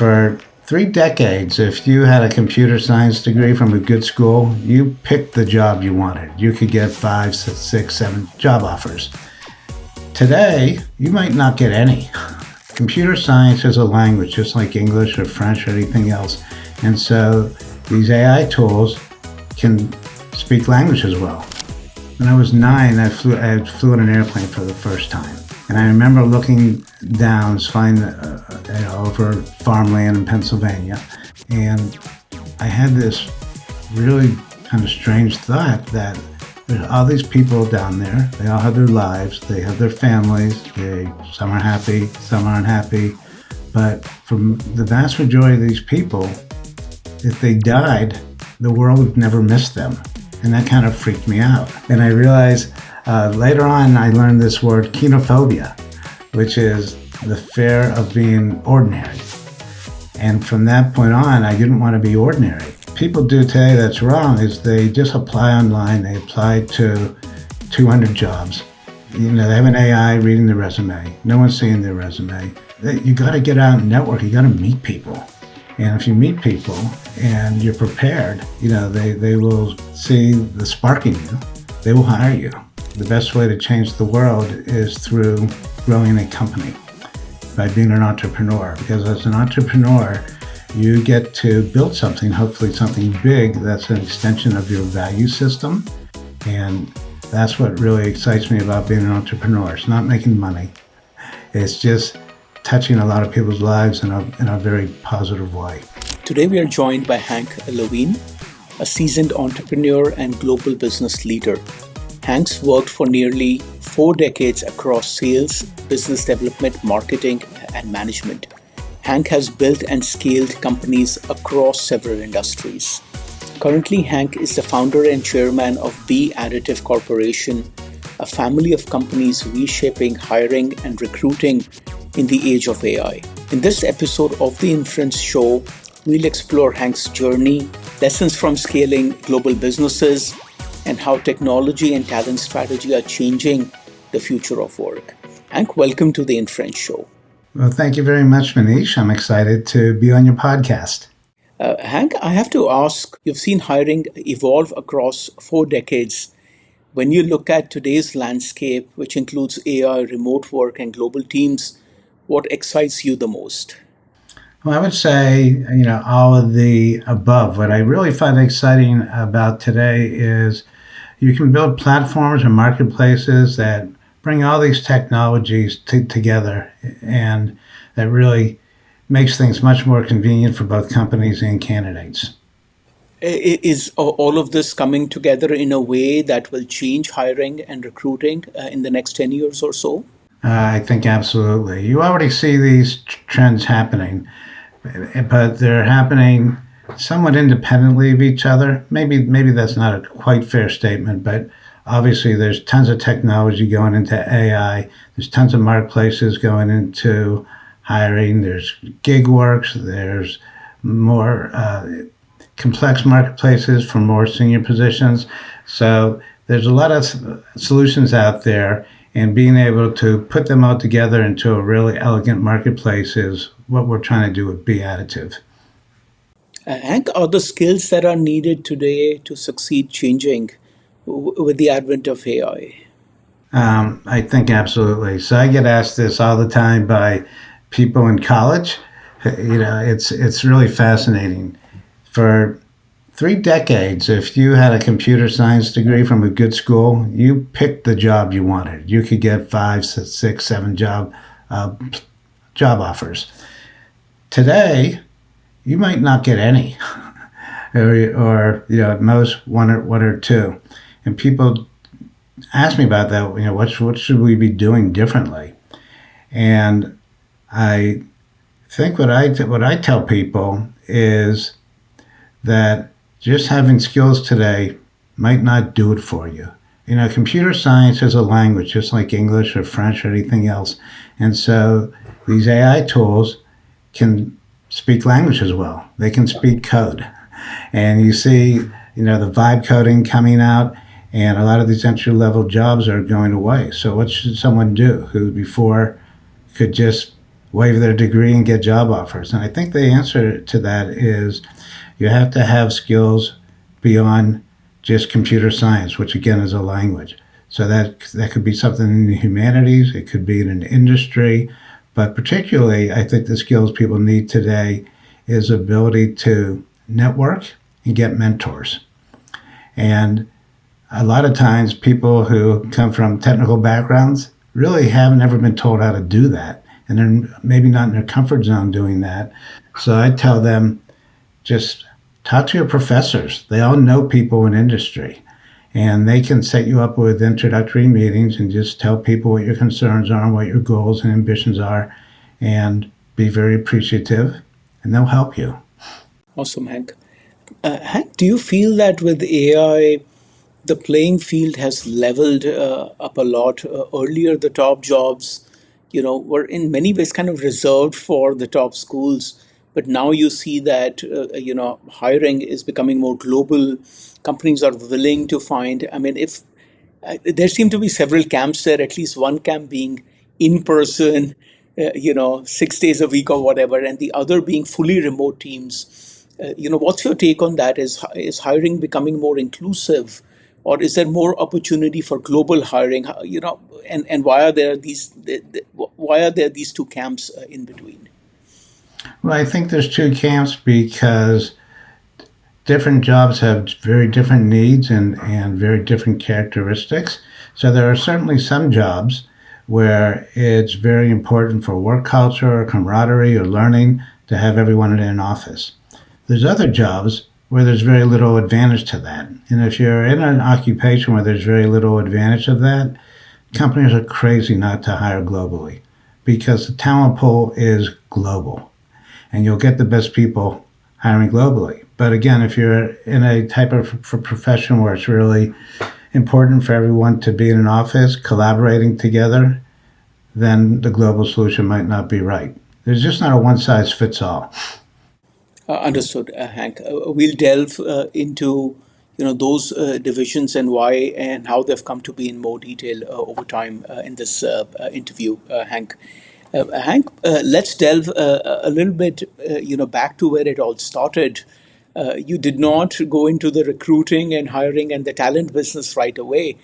For 3 decades, if you had a computer science degree from a good school, you picked the job you wanted. You could get 5, 6, 7 job offers. Today, you might not get any. Computer science is a language, just like English or French or anything else. And so these AI tools can speak language as well. When I was 9, I flew in an airplane for the first time. And I remember looking down, flying over farmland in Pennsylvania. And I had this really kind of strange thought that there's all these people down there. They all have their lives. They have their families. Some are happy, some aren't happy. But for the vast majority of these people, if they died, the world would never miss them. And that kind of freaked me out. And I realized later on, I learned this word, kenophobia, which is the fear of being ordinary. And from that point on, I didn't want to be ordinary. People do today that's wrong is they just apply online. They apply to 200 jobs. They have an AI reading their resume. No one's seeing their resume. You got to get out and network. You got to meet people. And if you meet people and you're prepared, they will see the spark in you. They will hire you. The best way to change the world is through growing a company, by being an entrepreneur. Because as an entrepreneur, you get to build something, hopefully something big that's an extension of your value system. And that's what really excites me about being an entrepreneur. It's not making money. It's just touching a lot of people's lives in a very positive way. Today we are joined by Hank Levine, a seasoned entrepreneur and global business leader. Hank's worked for nearly 4 decades across sales, business development, marketing, and management. Hank has built and scaled companies across several industries. Currently, Hank is the founder and chairman of BeAdditive Corporation, a family of companies reshaping hiring and recruiting in the age of AI. In this episode of the Inference Show, we'll explore Hank's journey, lessons from scaling global businesses, and how technology and talent strategy are changing the future of work. Hank, welcome to the Inference Show. Well, thank you very much, Manish. I'm excited to be on your podcast. Hank, I have to ask, you've seen hiring evolve across 4 decades. When you look at today's landscape, which includes AI, remote work, and global teams, what excites you the most? Well, I would say, all of the above. What I really find exciting about today is you can build platforms and marketplaces that bring all these technologies together, and that really makes things much more convenient for both companies and candidates. Is all of this coming together in a way that will change hiring and recruiting in the next 10 years or so? I think absolutely. You already see these trends happening, but they're happening somewhat independently of each other. Maybe that's not a quite fair statement, but obviously there's tons of technology going into AI. There's tons of marketplaces going into hiring. There's gig works. There's more complex marketplaces for more senior positions. So there's a lot of solutions out there, and being able to put them all together into a really elegant marketplace is what we're trying to do with BeAdditive. Hank, are the skills that are needed today to succeed changing with the advent of AI? I think absolutely. So I get asked this all the time by people in college. It's really fascinating. For 3 decades, if you had a computer science degree from a good school, you picked the job you wanted. You could get 5, 6, 7 job offers. Today, you might not get any, or at most one or two. And people ask me about that. What should we be doing differently? And I think what I tell people is that just having skills today might not do it for you. Computer science is a language, just like English or French or anything else. And so these AI tools can speak language as well. They can speak code. And you see, the vibe coding coming out, and a lot of these entry-level jobs are going away. So what should someone do who before could just waive their degree and get job offers? And I think the answer to that is you have to have skills beyond just computer science, which again is a language. So that could be something in the humanities, it could be in an industry, but particularly I think the skills people need today is ability to network and get mentors. And a lot of times people who come from technical backgrounds really haven't ever been told how to do that. And they're maybe not in their comfort zone doing that. So I tell them, just talk to your professors. They all know people in industry. And they can set you up with introductory meetings and just tell people what your concerns are and what your goals and ambitions are and be very appreciative, and they'll help you. Awesome, Hank. Hank, do you feel that with AI, the playing field has leveled up a lot? Earlier, the top jobs, were in many ways kind of reserved for the top schools. But now you see that, hiring is becoming more global. Companies are willing to find, I mean, if there seem to be several camps there, at least one camp being in person, 6 days a week or whatever, and the other being fully remote teams. What's your take on that? Is hiring becoming more inclusive, or is there more opportunity for global hiring? And why are there these two camps in between? Well, I think there's two camps because different jobs have very different needs and very different characteristics. So there are certainly some jobs where it's very important for work culture or camaraderie or learning to have everyone in an office. There's other jobs where there's very little advantage to that. And if you're in an occupation where there's very little advantage of that, companies are crazy not to hire globally because the talent pool is global and you'll get the best people hiring globally. But again, if you're in a type of profession where it's really important for everyone to be in an office collaborating together, then the global solution might not be right. There's just not a one size fits all. Understood, Hank. We'll delve into those divisions and why and how they've come to be in more detail over time in this interview, Hank. Hank, let's delve a little bit, back to where it all started. You did not go into the recruiting and hiring and the talent business right away.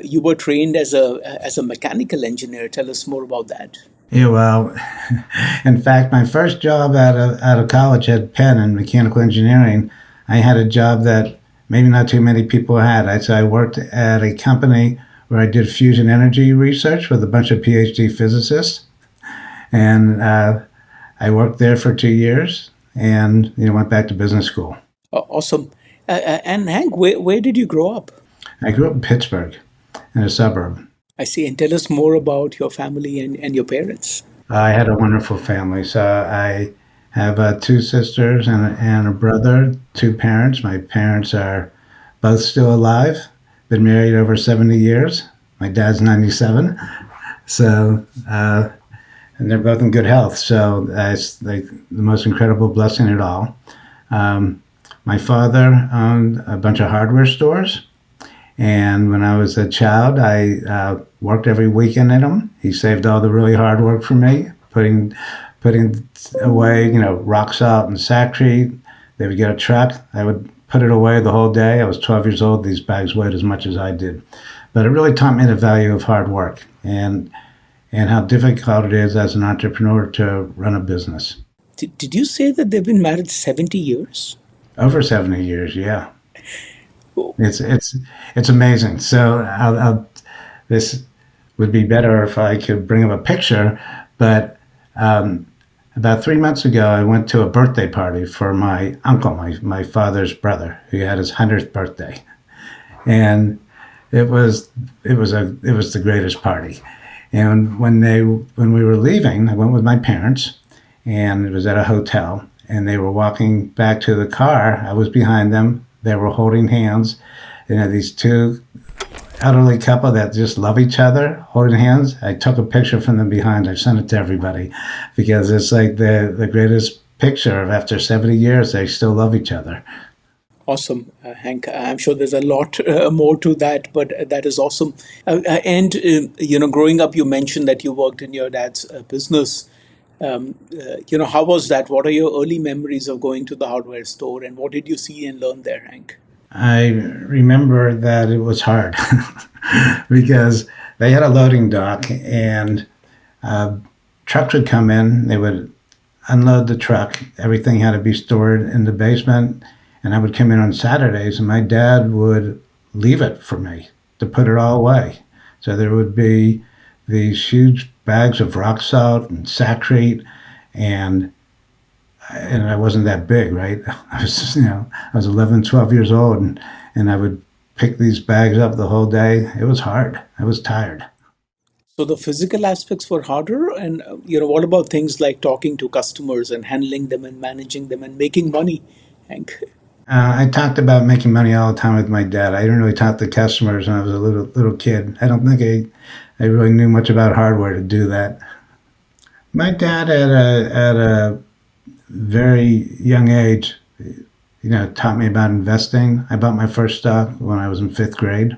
You were trained as a mechanical engineer. Tell us more about that. Yeah, well, in fact, my first job out of college at Penn in mechanical engineering, I had a job that maybe not too many people had. I worked at a company where I did fusion energy research with a bunch of PhD physicists, and I worked there for 2 years, and went back to business school. Awesome. And Hank, where did you grow up? I grew up in Pittsburgh, in a suburb. I see. And tell us more about your family and your parents. I had a wonderful family. So I have two sisters and a brother, two parents. My parents are both still alive, been married over 70 years. My dad's 97. So, and they're both in good health. So that's like the most incredible blessing at all. My father owned a bunch of hardware stores. And when I was a child, I worked every weekend in them. He saved all the really hard work for me, putting away, rock salt and saccharin. They would get a truck. I would put it away the whole day. I was 12 years old. These bags weighed as much as I did. But it really taught me the value of hard work and how difficult it is as an entrepreneur to run a business. Did you say that they've been married 70 years? Over 70 years, yeah. It's amazing. So this would be better if I could bring up a picture. But about 3 months ago, I went to a birthday party for my uncle, my father's brother, who had his 100th birthday, and it was the greatest party. And when we were leaving, I went with my parents, and it was at a hotel. And they were walking back to the car. I was behind them. They were holding hands. These two elderly couple that just love each other, holding hands. I took a picture from them behind. I've sent it to everybody because it's like the greatest picture of after 70 years, they still love each other. Awesome, Hank. I'm sure there's a lot more to that, but that is awesome. And growing up, you mentioned that you worked in your dad's business. How was that? What are your early memories of going to the hardware store, and what did you see and learn there, Hank? I remember that it was hard because they had a loading dock and trucks would come in. They would unload the truck. Everything had to be stored in the basement. And I would come in on Saturdays and my dad would leave it for me to put it all away. So there would be these huge bags of rock salt and sacrete and I wasn't that big, right? I was 11, 12 years old and I would pick these bags up the whole day. It was hard. I was tired. So the physical aspects were harder, and what about things like talking to customers and handling them and managing them and making money, Hank? I talked about making money all the time with my dad. I didn't really talk to customers when I was a little kid. I don't think I really knew much about hardware to do that. My dad at a very young age, taught me about investing. I bought my first stock when I was in fifth grade.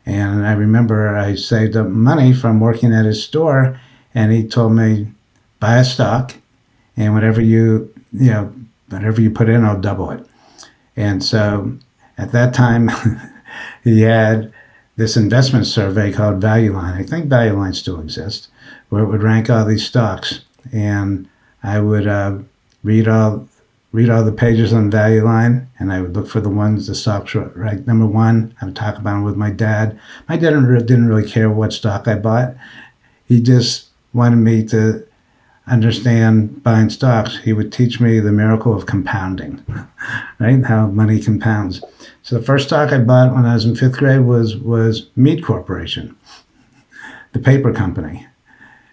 And I remember I saved up money from working at his store, and he told me, buy a stock, and whatever you put in, I'll double it. And so at that time, he had this investment survey called Value Line. I think Value Line still exists, where it would rank all these stocks, and I would read all the pages on Value Line, and I would look for the stocks were ranked number one. I would talk about them with my dad. My dad didn't really care what stock I bought. He just wanted me to understand buying stocks. He would teach me the miracle of compounding, right? How money compounds. So the first stock I bought when I was in fifth grade was Mead Corporation, the paper company.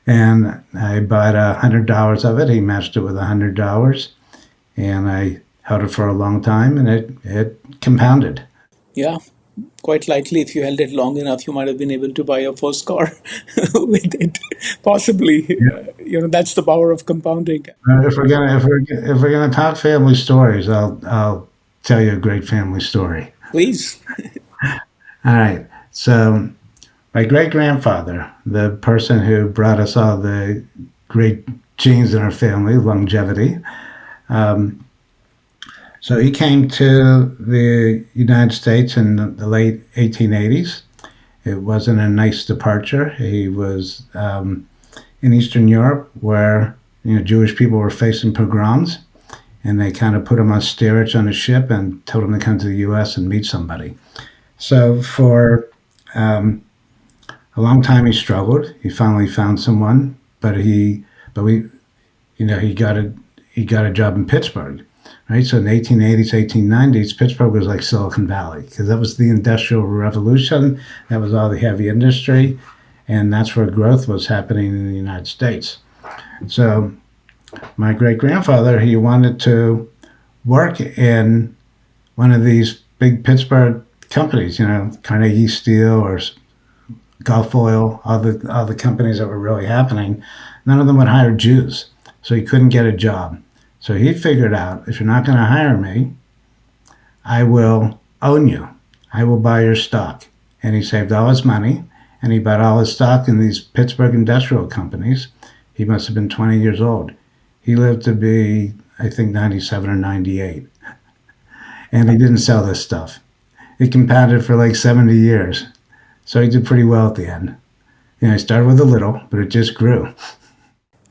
And I bought $100 of it. He matched it with $100. And I held it for a long time and it compounded. Yeah, quite likely if you held it long enough, you might have been able to buy your first car with it. Possibly, that's the power of compounding. If we're gonna talk family stories, I'll tell you a great family story. Please. All right. So my great grandfather, the person who brought us all the great genes in our family, longevity. So he came to the United States in the late 1880s. It wasn't a nice departure. He was in Eastern Europe where Jewish people were facing pogroms, and they kind of put him on steerage on a ship and told him to come to the U.S. and meet somebody. So for a long time he struggled. He finally found someone, but he got a job in Pittsburgh, right? So in the 1880s, 1890s, Pittsburgh was like Silicon Valley because that was the Industrial Revolution. That was all the heavy industry, and that's where growth was happening in the United States. So my great-grandfather, he wanted to work in one of these big Pittsburgh companies, Carnegie Steel or Gulf Oil, all the companies that were really happening. None of them would hire Jews. So he couldn't get a job. So he figured out, if you're not going to hire me, I will own you. I will buy your stock. And he saved all his money, and he bought all his stock in these Pittsburgh industrial companies. He must have been 20 years old. He lived to be, I think, 97 or 98. And he didn't sell this stuff. It compounded for like 70 years. So he did pretty well at the end. He started with a little, but it just grew.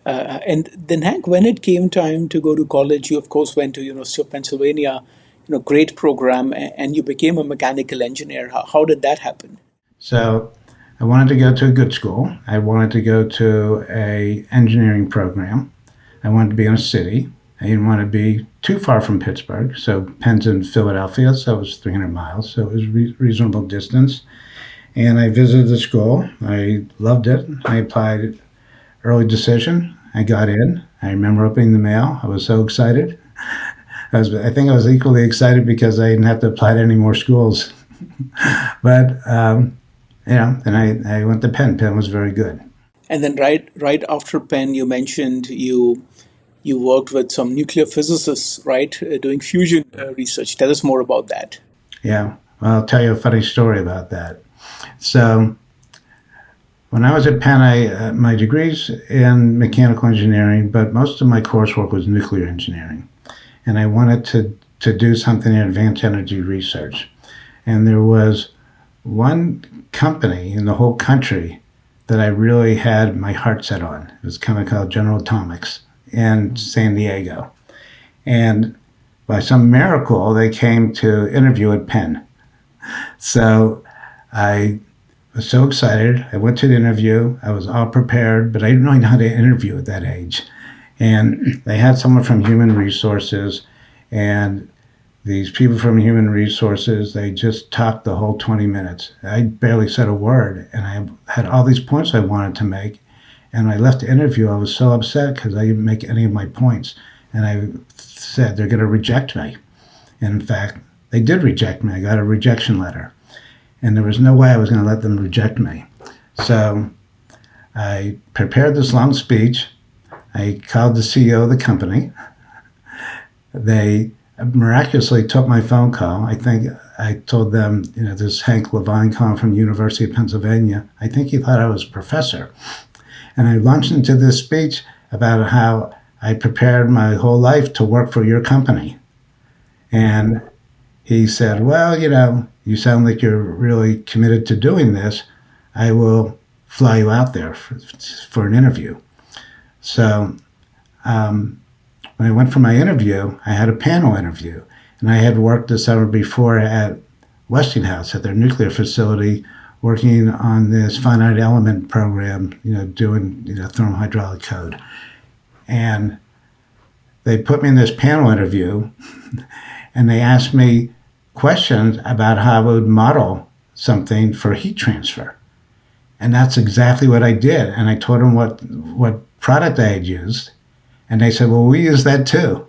And then, Hank, when it came time to go to college, you of course went to University of Pennsylvania, great program, and you became a mechanical engineer. How did that happen? So I wanted to go to a good school. I wanted to go to a engineering program. I wanted to be in a city. I didn't want to be too far from Pittsburgh. So Penn's in Philadelphia, so it was 300 miles. So it was reasonable distance. And I visited the school. I loved it. I applied early decision. I got in. I remember opening the mail. I was so excited. I think I was equally excited because I didn't have to apply to any more schools. But then I went to Penn. Penn was very good. And then right after Penn, you mentioned you worked with some nuclear physicists, right, doing fusion research. Tell us more about that. Yeah, well, I'll tell you a funny story about that. So When I was at Penn, my degree's in mechanical engineering, but most of my coursework was nuclear engineering. And I wanted to do something in advanced energy research. And there was one company in the whole country that I really had my heart set on. It was a company called General Atomics in San Diego. And by some miracle, they came to interview at Penn. So I was so excited. I went to the interview. I was all prepared, but I didn't really know how to interview at that age. And they had someone from human resources, and these people from human resources, they just talked the whole 20 minutes. I barely said a word, and I had all these points I wanted to make. And when I left the interview, I was so upset because I didn't make any of my points. And I said, they're going to reject me. And in fact, they did reject me. I got a rejection letter. And there was no way I was going to let them reject me. So I prepared this long speech. I called the CEO of the company. They miraculously took my phone call. I think I told them, this Hank Levine calling from the University of Pennsylvania. I think he thought I was a professor. And I launched into this speech about how I prepared my whole life to work for your company. And he said, well, you sound like you're really committed to doing this. I will fly you out there for an interview. So when I went for my interview, I had a panel interview. And I had worked the summer before at Westinghouse at their nuclear facility, working on this finite element program, doing thermohydraulic code. And they put me in this panel interview, and they asked me questions about how I would model something for heat transfer. And that's exactly what I did. And I told them what product I had used. And they said, well, we use that too.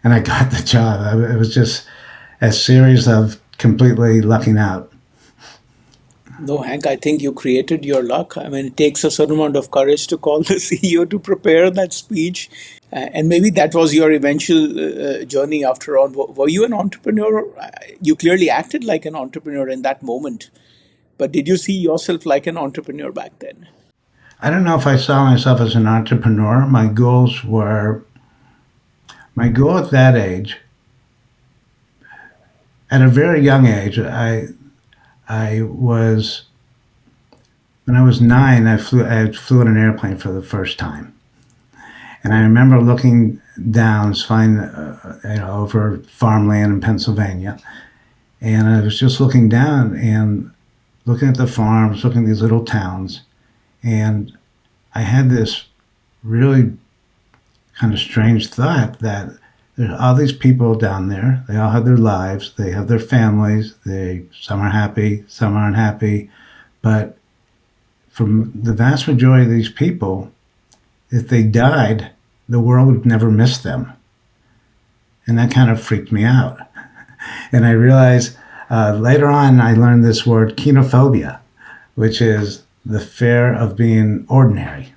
And I got the job. It was just a series of completely lucking out. No, Hank, I think you created your luck. I mean, it takes a certain amount of courage to call the CEO to prepare that speech. And maybe that was your eventual journey after all. Were you an entrepreneur? You clearly acted like an entrepreneur in that moment. But did you see yourself like an entrepreneur back then? I don't know if I saw myself as an entrepreneur. My goal at that age, at a very young age, when I was 9, I flew in an airplane for the first time. And I remember looking down, flying over farmland in Pennsylvania. And I was just looking down and looking at the farms, looking at these little towns. And I had this really kind of strange thought that there's all these people down there. They all have their lives. They have their families. Some are happy, some aren't happy. But from the vast majority of these people, if they died, the world would never miss them. And that kind of freaked me out. And I realized later on, I learned this word kenophobia, which is the fear of being ordinary.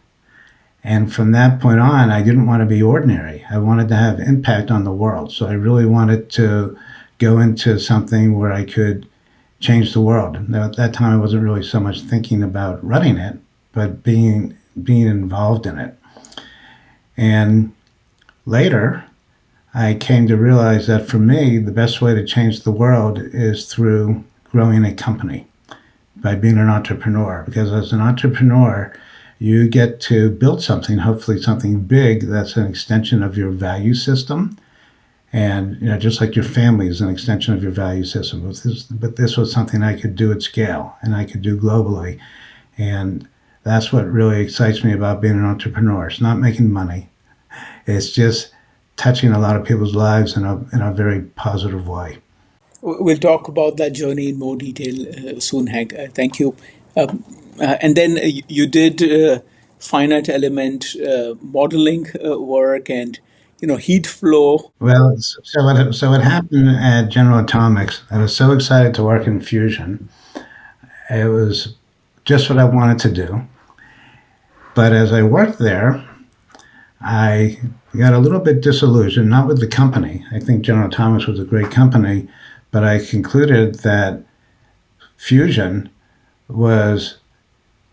And from that point on, I didn't want to be ordinary. I wanted to have impact on the world. So I really wanted to go into something where I could change the world. Now, at that time, I wasn't really so much thinking about running it, but being involved in it. And later, I came to realize that for me, the best way to change the world is through growing a company, by being an entrepreneur. Because as an entrepreneur, you get to build something, hopefully something big that's an extension of your value system. And just like your family is an extension of your value system. But this was something I could do at scale, and I could do globally. And that's what really excites me about being an entrepreneur. It's not making money. It's just touching a lot of people's lives in a very positive way. We'll talk about that journey in more detail soon, Hank. Thank you. And then you did finite element modeling work and heat flow. Well, so what happened at General Atomics, I was so excited to work in fusion. It was just what I wanted to do. But as I worked there, I got a little bit disillusioned, not with the company. I think General Atomics was a great company, but I concluded that fusion was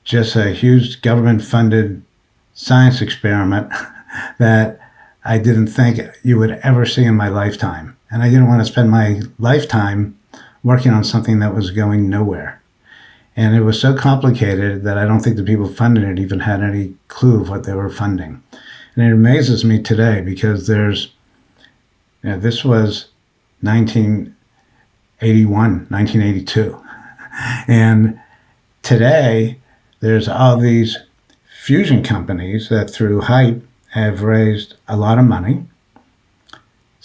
just a huge government-funded science experiment that I didn't think you would ever see in my lifetime. And I didn't want to spend my lifetime working on something that was going nowhere. And it was so complicated that I don't think the people funding it even had any clue of what they were funding. And it amazes me today because this was 1981, 1982. And today, there's all these fusion companies that through hype have raised a lot of money.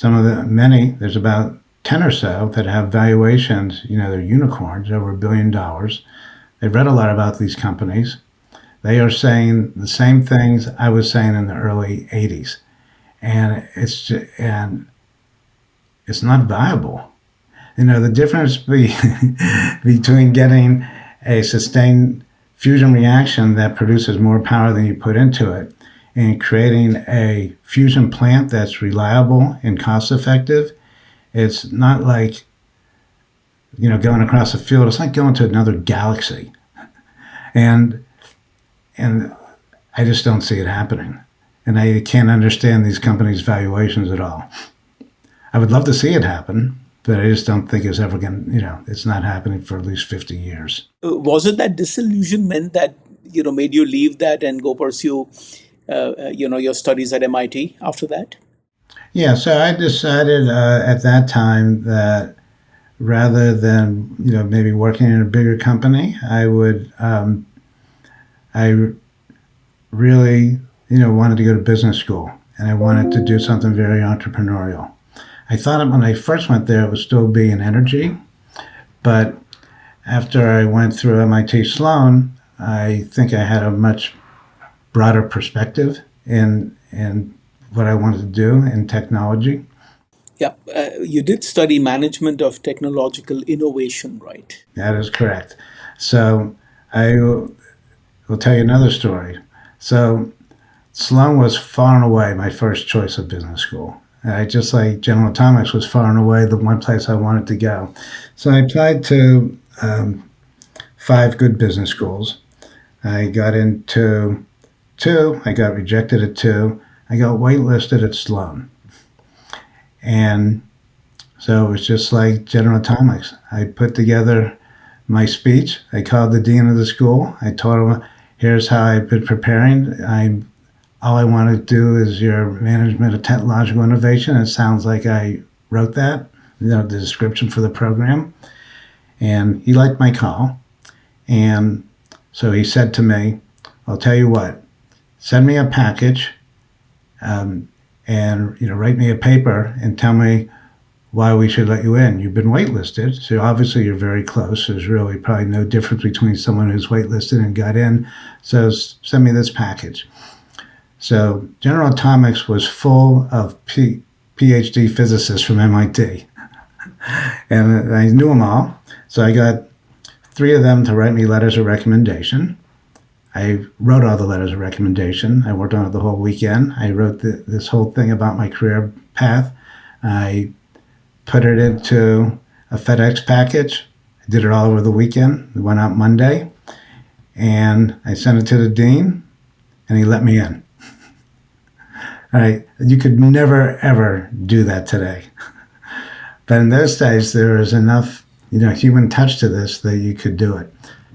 There's about 10 or so that have valuations, they're unicorns, over $1 billion. They've read a lot about these companies. They are saying the same things I was saying in the early 80s. And it's not viable. The difference between getting a sustained fusion reaction that produces more power than you put into it and creating a fusion plant that's reliable and cost effective, it's not like, going across a field. It's like going to another galaxy. And I just don't see it happening. And I can't understand these companies' valuations at all. I would love to see it happen, but I just don't think it's ever going to, it's not happening for at least 50 years. Was it that disillusionment that, made you leave that and go pursue, your studies at MIT after that? Yeah, so I decided at that time that rather than, maybe working in a bigger company, I really, wanted to go to business school, and I wanted to do something very entrepreneurial. I thought when I first went there, it would still be in energy, but after I went through MIT Sloan, I think I had a much broader perspective in what I wanted to do in technology. Yeah, you did study management of technological innovation, right? That is correct. So I will tell you another story. So Sloan was far and away my first choice of business school. Just like General Atomics was far and away the one place I wanted to go. So I applied to 5 good business schools. I got into 2. I got rejected at 2. I got waitlisted at Sloan. And so it was just like General Atomics. I put together my speech. I called the dean of the school. I told him, here's how I've been preparing. All I want to do is your management of technological innovation. It sounds like I wrote that, the description for the program. And he liked my call. And so he said to me, I'll tell you what, send me a package and write me a paper and tell me why we should let you in. You've been waitlisted, so obviously you're very close. There's really probably no difference between someone who's waitlisted and got in. So send me this package. So General Atomics was full of PhD physicists from MIT. And I knew them all. So I got 3 of them to write me letters of recommendation. I wrote all the letters of recommendation. I worked on it the whole weekend. I wrote this whole thing about my career path. I put it into a FedEx package. I did it all over the weekend. It went out Monday. And I sent it to the dean, and he let me in. All right, you could never, ever do that today. But in those days, there was enough, human touch to this that you could do it.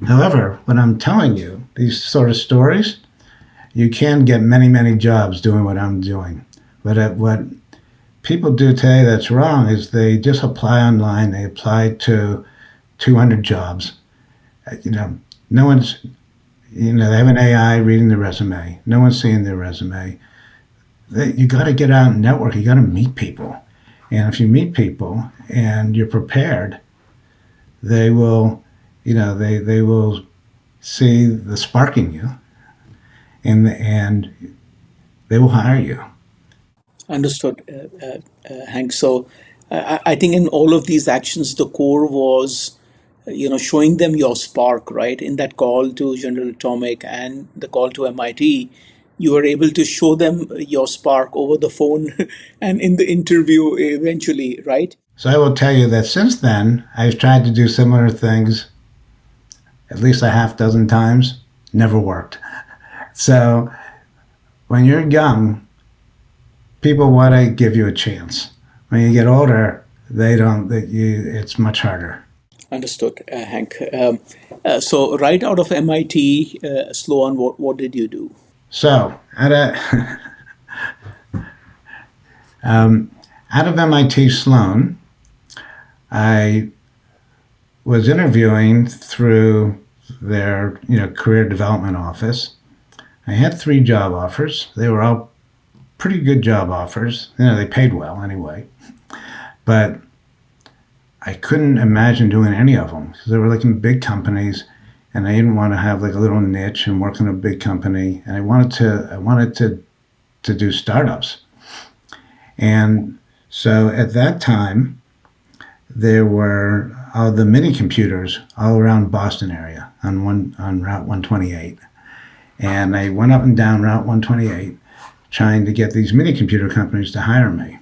However, when I'm telling you these sort of stories, you can get many, many jobs doing what I'm doing. But what people do today that's wrong is they just apply online. They apply to 200 jobs. No one's, they have an AI reading their resume. No one's seeing their resume. You got to get out and network. You got to meet people. And if you meet people and you're prepared, they will, they will see the spark in you, and they will hire you. Understood, Hank. So I think in all of these actions, the core was, showing them your spark, right? In that call to General Atomic and the call to MIT, you were able to show them your spark over the phone and in the interview eventually, right? So I will tell you that since then, I've tried to do similar things at least a half dozen times. never worked. So when you're young, people want to give you a chance. When you get older, they don't. It's much harder. Understood, Hank. So right out of MIT, Sloan, what did you do? So out of MIT Sloan, I was interviewing through their career development office. I had 3 job offers. They were all pretty good job offers. They paid well anyway, but I couldn't imagine doing any of them because they were like in big companies, and I didn't want to have like a little niche and work in a big company. And I wanted to do startups. And so at that time, there were all the mini computers all around Boston area on Route 128. And I went up and down Route 128 trying to get these mini computer companies to hire me.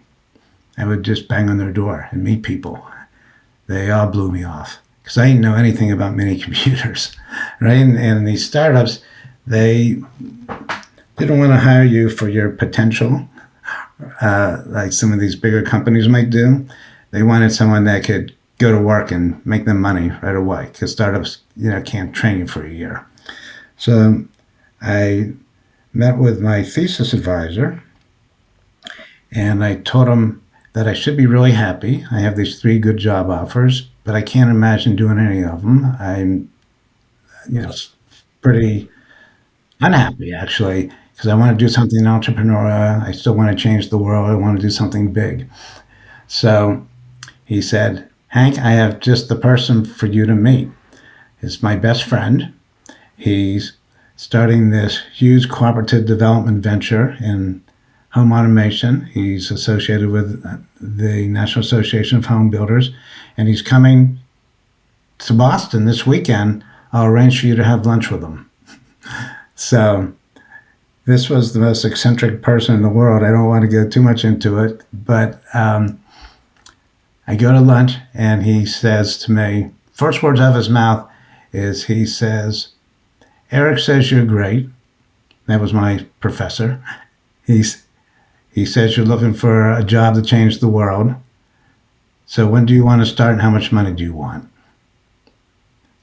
I would just bang on their door and meet people. They all blew me off because I didn't know anything about mini computers, right? And these startups, they don't want to hire you for your potential, like some of these bigger companies might do. They wanted someone that could go to work and make them money right away because startups, can't train you for a year. So I met with my thesis advisor, and I told him that I should be really happy. I have these 3 good job offers, but I can't imagine doing any of them. I'm, pretty unhappy actually, because I want to do something entrepreneurial. I still want to change the world. I want to do something big. So he said, Hank, I have just the person for you to meet. It's my best friend. He's starting this huge cooperative development venture in home automation. He's associated with the National Association of Home Builders, and he's coming to Boston this weekend. I'll arrange for you to have lunch with him. So this was the most eccentric person in the world. I don't want to go too much into it, but I go to lunch, and he says to me, first words out of his mouth is he says, Eric says you're great. That was my professor. He says you're looking for a job to change the world. So when do you want to start, and how much money do you want?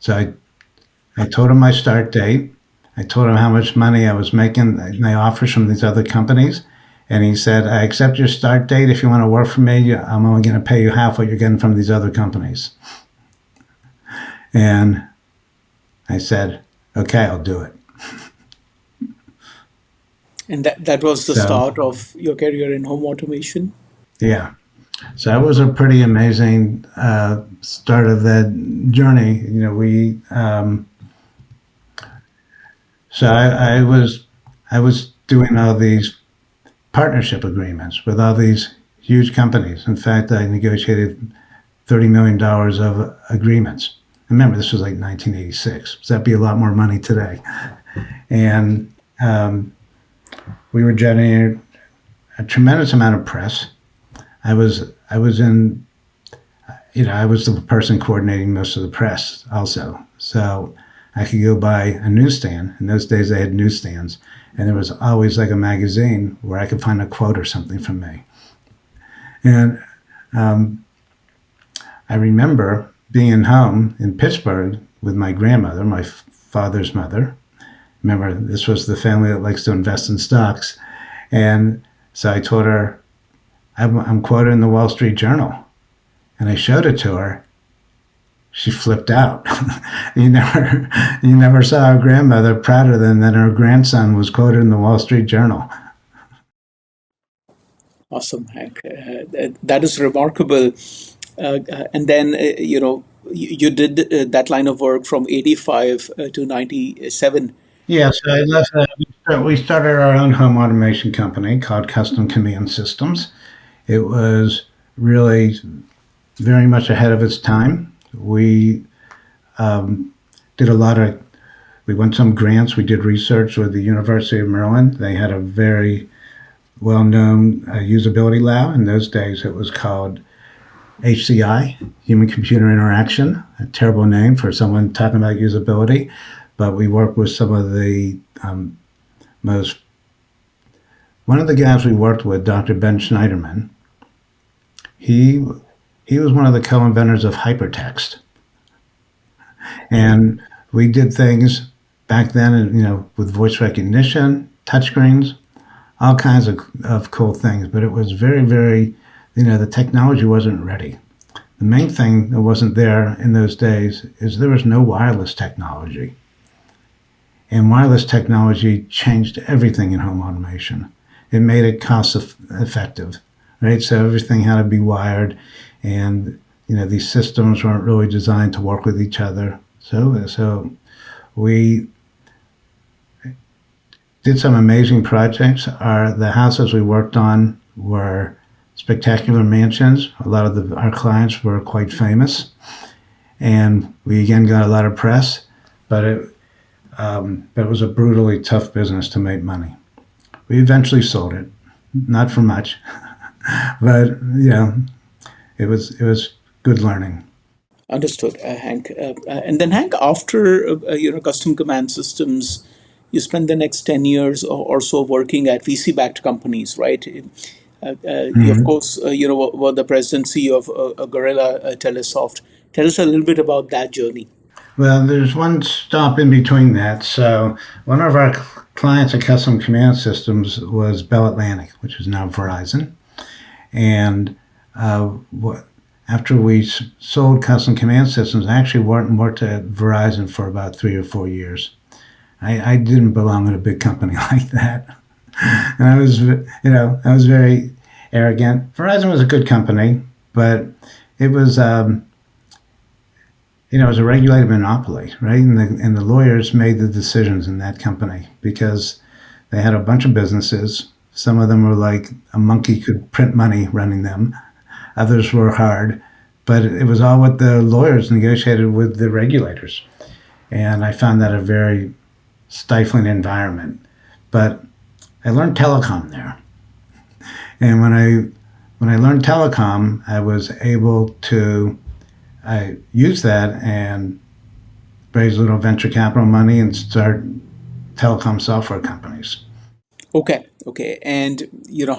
So I told him my start date. I told him how much money I was making, my offers from these other companies. And he said, I accept your start date. If you want to work for me, I'm only going to pay you half what you're getting from these other companies. And I said, okay, I'll do it. And that was the start of your career in home automation? Yeah. So that was a pretty amazing start of that journey. So I was doing all these partnership agreements with all these huge companies. In fact, I negotiated $30 million of agreements. Remember, this was like 1986. So that'd be a lot more money today. And we were generating a tremendous amount of press. I was in, I was the person coordinating most of the press also. So I could go by a newsstand. In those days, they had newsstands, and there was always like a magazine where I could find a quote or something from me. And I remember being home in Pittsburgh with my grandmother, my father's mother. Remember, this was the family that likes to invest in stocks. And so I told her, I'm quoted in the Wall Street Journal. And I showed it to her. She flipped out. You never saw a grandmother prouder than that her grandson was quoted in the Wall Street Journal. Awesome, Hank. That is remarkable. And then, you did that line of work from 85 to 97. Yeah, so I left that. We started our own home automation company called Custom Command Systems. It was really very much ahead of its time. We did we won some grants. We did research with the University of Maryland. They had a very well-known usability lab. In those days, it was called HCI, Human Computer Interaction, a terrible name for someone talking about usability. but we worked with some of the most. One of the guys we worked with, Dr. Ben Schneiderman, he he was one of the co-inventors of hypertext, and we did things back then, with voice recognition, touchscreens, all kinds of cool things. But it was very, very, the technology wasn't ready. The main thing that wasn't there in those days is there was no wireless technology. And wireless technology changed everything in home automation. It made it cost effective, right? So everything had to be wired, and these systems weren't really designed to work with each other. So we did some amazing projects. The houses we worked on were spectacular mansions. A lot of our clients were quite famous, and we again got a lot of press, but it was a brutally tough business to make money. We eventually sold it, not for much, but it was good learning. Understood, Hank. And then, Hank, after custom command systems, you spend the next 10 years or so working at VC-backed companies, right? You, of course, were the president CEO of Gorilla Telesoft. Tell us a little bit about that journey. Well, there's one stop in between that. So one of our clients at Custom Command Systems was Bell Atlantic, which is now Verizon. And after we sold Custom Command Systems, I actually worked at Verizon for about 3 or 4 years. I didn't belong in a big company like that. And I was very arrogant. Verizon was a good company, but it was, it was a regulated monopoly, right? And the lawyers made the decisions in that company because they had a bunch of businesses. Some of them were like a monkey could print money running them. Others were hard, but it was all what the lawyers negotiated with the regulators. And I found that a very stifling environment. But I learned telecom there. And when I learned telecom, I was able to use that and raise a little venture capital money and start telecom software companies. Okay. And,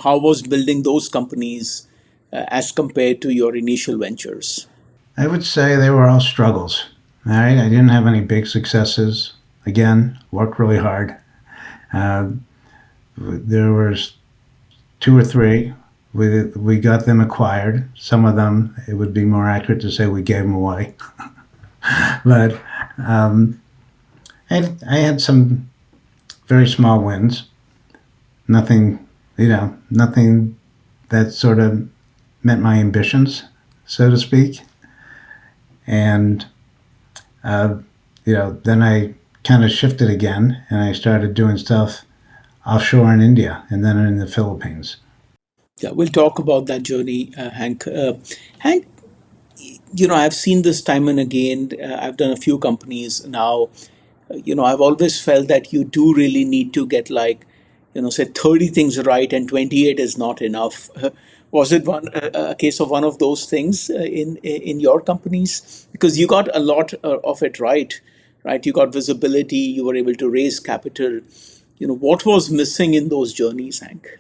how was building those companies as compared to your initial ventures? I would say they were all struggles. All right, I didn't have any big successes. Again, worked really hard. There was 2 or 3. We got them acquired. Some of them, it would be more accurate to say we gave them away. But I had some very small wins. Nothing that sort of met my ambitions, so to speak. And then I kind of shifted again, and I started doing stuff offshore in India and then in the Philippines. Yeah, we'll talk about that journey, Hank. Hank, I've seen this time and again. I've done a few companies now. I've always felt that you do really need to get say 30 things right and 28 is not enough. Was it a case of one of those things in your companies? Because you got a lot of it right? You got visibility, you were able to raise capital. What was missing in those journeys, Hank?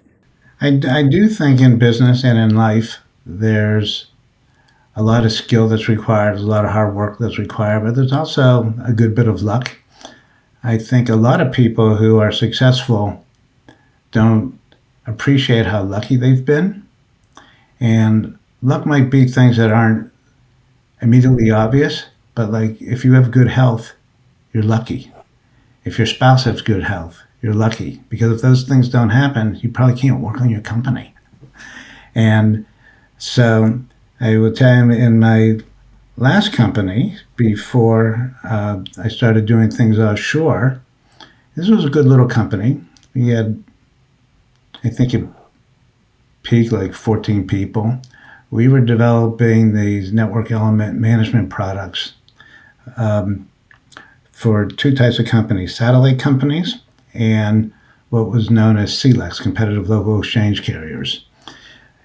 I do think in business and in life, there's a lot of skill that's required, a lot of hard work that's required, but there's also a good bit of luck. I think a lot of people who are successful don't appreciate how lucky they've been. And luck might be things that aren't immediately obvious, but like if you have good health, you're lucky. If your spouse has good health, you're lucky. Because if those things don't happen, you probably can't work on your company. And so I will tell you, in my last company, before I started doing things offshore, this was a good little company. We had, I think it peaked like 14 people. We were developing these network element management products for 2 types of companies, satellite companies and what was known as CLECs, competitive local exchange carriers.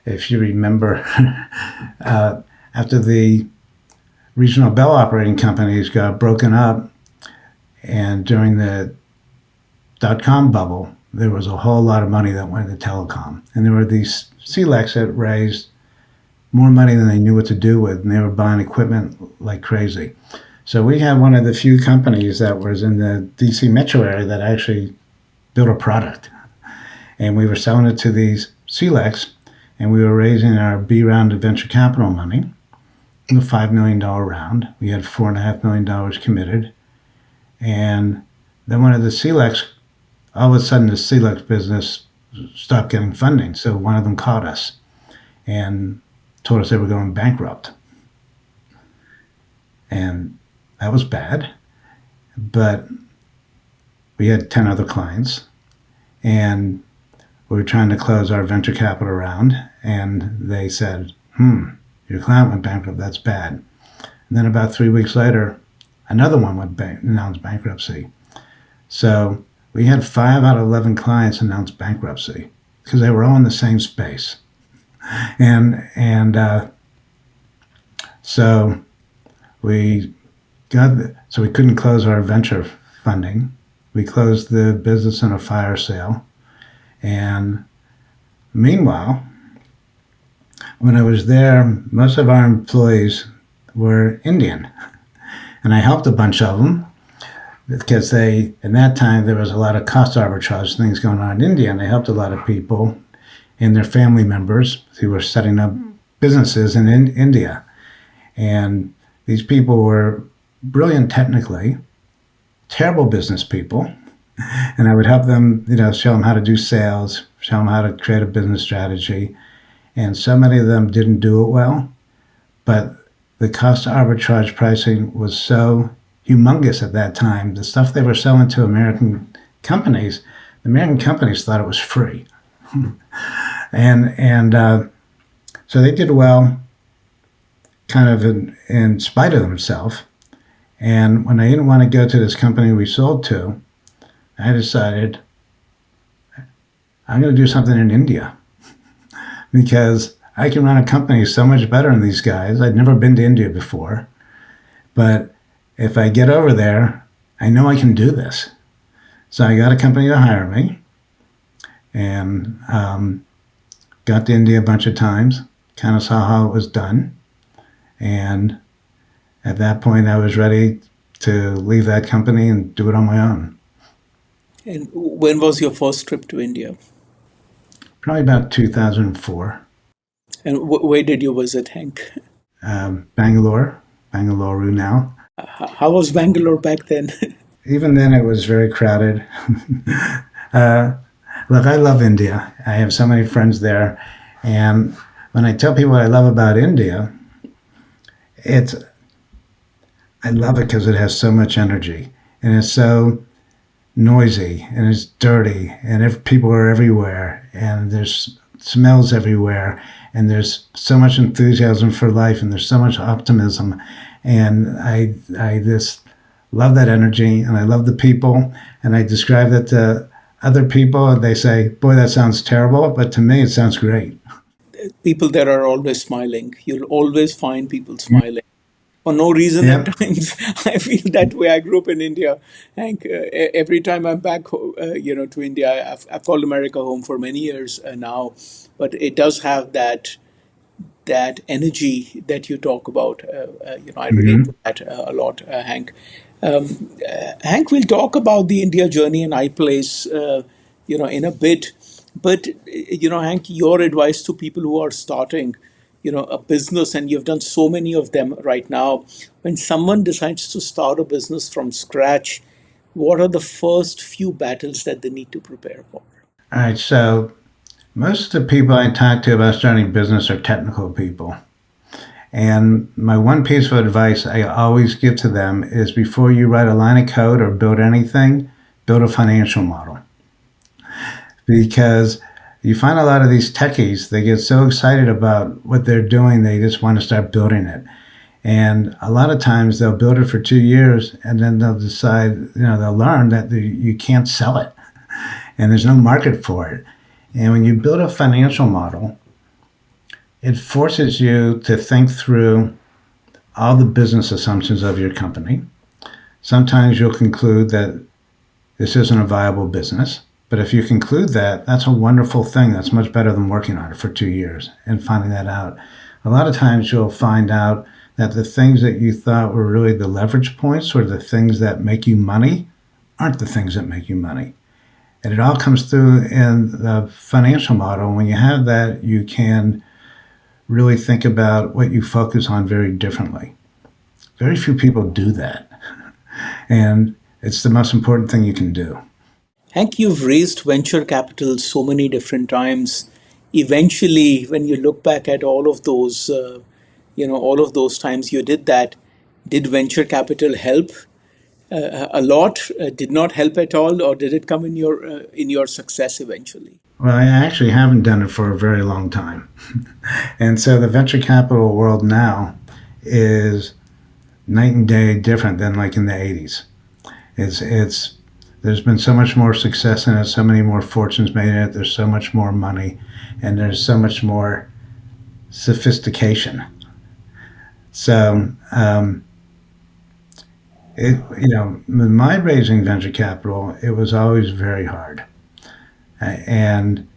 If you remember, after the regional bell operating companies got broken up And during the dot-com bubble, there was a whole lot of money that went into telecom. And there were these CLECs that raised more money than they knew what to do with, and they were buying equipment like crazy. So we had one of the few companies that was in the DC metro area that actually built a product. And we were selling it to these CLECs, and we were raising our B round of venture capital money, the $5 million round. We had $4.5 million committed. And then one of the CLECs, all of a sudden the CLEC business stopped getting funding. So one of them caught us and told us they were going bankrupt. And that was bad. But we had 10 other clients, and we were trying to close our venture capital round, and they said, your client went bankrupt, that's bad. And then about 3 weeks later, another one announced bankruptcy. So we had 5 out of 11 clients announce bankruptcy because they were all in the same space. So we couldn't close our venture funding. We closed the business in a fire sale. And meanwhile, when I was there, most of our employees were Indian. And I helped a bunch of them because in that time, there was a lot of cost arbitrage things going on in India. And I helped a lot of people and their family members who were setting up businesses in India. And these people were brilliant technically, terrible business people. And I would help them, show them how to do sales, show them how to create a business strategy. And so many of them didn't do it well. But the cost arbitrage pricing was so humongous at that time. The stuff they were selling to American companies, the American companies thought it was free. So they did well, kind of in spite of themselves. And when I didn't want to go to this company we sold to, I decided I'm going to do something in India because I can run a company so much better than these guys. I'd never been to India before. But if I get over there, I know I can do this. So I got a company to hire me and got to India a bunch of times, kind of saw how it was done. And at that point, I was ready to leave that company and do it on my own. And when was your first trip to India? Probably about 2004. And where did you visit, Hank? Bangalore now. How was Bangalore back then? Even then, it was very crowded. Look, I love India. I have so many friends there. And when I tell people what I love about India, I love it because it has so much energy. And it's so noisy, and it's dirty, and people are everywhere, and there's smells everywhere, and there's so much enthusiasm for life, and there's so much optimism. And I just love that energy, and I love the people, and I describe that to other people, and they say, boy, that sounds terrible, but to me, it sounds great. People there are always smiling. You'll always find people smiling. For no reason Yep. at times. I feel that way. I grew up in India. Hank, every time I'm back, to India, I've called America home for many years now, but it does have that energy that you talk about. I relate to that a lot, Hank. Hank, we'll talk about the India journey and iPlace, in a bit. But Hank, your advice to people who are starting, a business, and you've done so many of them right now. When someone decides to start a business from scratch, what are the first few battles that they need to prepare for? All right, so most of the people I talk to about starting business are technical people. And my one piece of advice I always give to them is before you write a line of code or build anything, build a financial model. Because you find a lot of these techies, they get so excited about what they're doing, they just want to start building it. And a lot of times they'll build it for 2 years, and then they'll decide, they'll learn that you can't sell it and there's no market for it. And when you build a financial model, it forces you to think through all the business assumptions of your company. Sometimes you'll conclude that this isn't a viable business. But if you conclude that, that's a wonderful thing. That's much better than working on it for 2 years and finding that out. A lot of times you'll find out that the things that you thought were really the leverage points or the things that make you money aren't the things that make you money. And it all comes through in the financial model. When you have that, you can really think about what you focus on very differently. Very few people do that. And it's the most important thing you can do. Hank, you've raised venture capital so many different times. Eventually, when you look back at all of those times you did that, did venture capital help a lot? Did not help at all, or did it come in your success eventually? Well, I actually haven't done it for a very long time. And so the venture capital world now is night and day different than like in the 80s. It's there's been so much more success in it, so many more fortunes made in it, there's so much more money, and there's so much more sophistication. So, in my raising venture capital, it was always very hard. And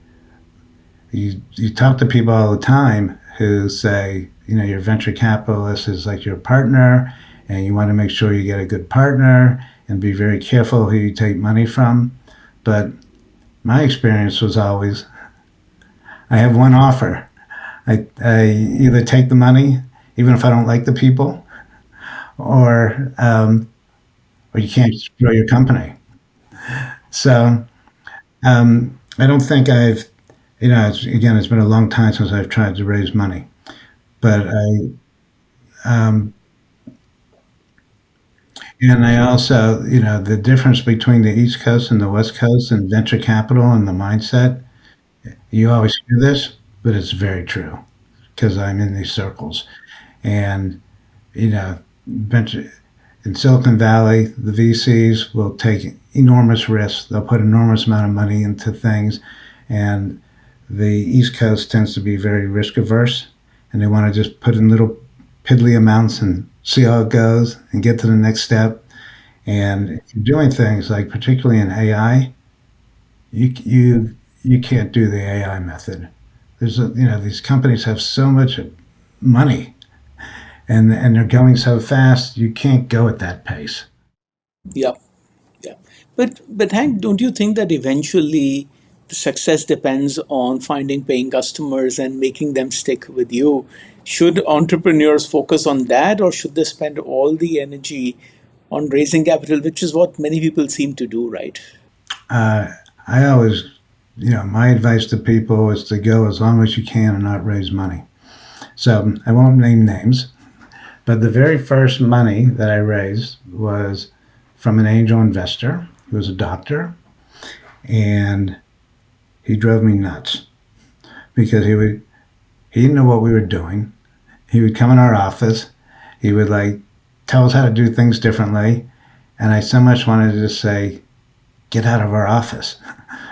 you talk to people all the time who say, your venture capitalist is like your partner, and you want to make sure you get a good partner and be very careful who you take money from. But my experience was always, I have one offer. I either take the money, even if I don't like the people, or you can't grow your company. So I don't think it's been a long time since I've tried to raise money, but and I also, the difference between the East Coast and the West Coast and venture capital and the mindset, you always hear this, but it's very true because I'm in these circles. And, venture in Silicon Valley, the VCs will take enormous risks. They'll put enormous amount of money into things. And the East Coast tends to be very risk averse, and they want to just put in little piddly amounts and see how it goes and get to the next step. And if you're doing things like, particularly in AI, you can't do the AI method. These companies have so much money, and they're going so fast, you can't go at that pace. Yeah, yeah. But Hank, don't you think that eventually the success depends on finding paying customers and making them stick with you? Should entrepreneurs focus on that, or should they spend all the energy on raising capital, which is what many people seem to do, right? I always, my advice to people is to go as long as you can and not raise money. So I won't name names, but the very first money that I raised was from an angel investor. He was a doctor, and he drove me nuts because he didn't know what we were doing. He would come in our office. He would tell us how to do things differently. And I so much wanted to just say, get out of our office.